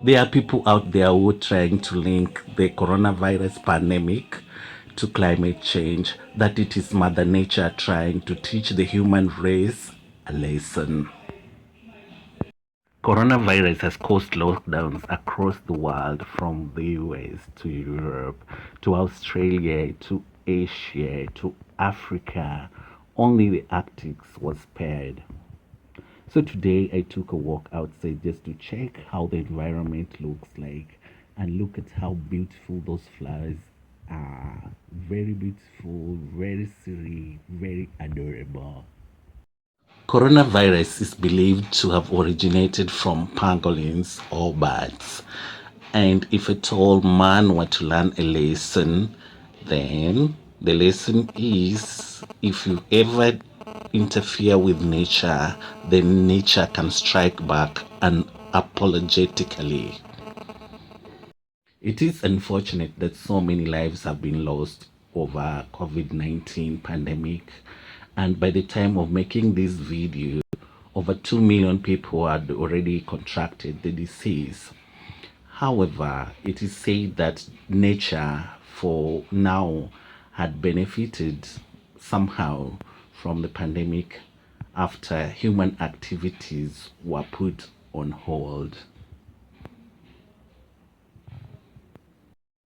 There are people out there who are trying to link the coronavirus pandemic to climate change, that it is Mother Nature trying to teach the human race a lesson. Coronavirus has caused lockdowns across the world, from the US to Europe to Australia to Asia to Africa. Only the Arctic was spared. So today I took a walk outside just to check how the environment looks like and look at how beautiful those flowers are. Very beautiful, very serene, very adorable. Coronavirus is believed to have originated from pangolins or bats. And if at all man were to learn a lesson, then the lesson is, if you ever interfere with nature, then nature can strike back unapologetically. It is unfortunate that so many lives have been lost over COVID-19 pandemic, and by the time of making this video, over 2 million people had already contracted the disease. However, it is said that nature for now had benefited somehow from the pandemic after human activities were put on hold.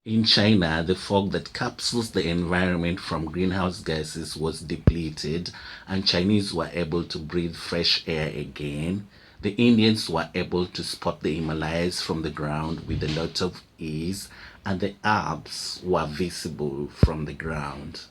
In China, the fog that capsules the environment from greenhouse gases was depleted, and Chinese were able to breathe fresh air again. The Indians were able to spot the Himalayas from the ground with a lot of ease, and the Alps were visible from the ground.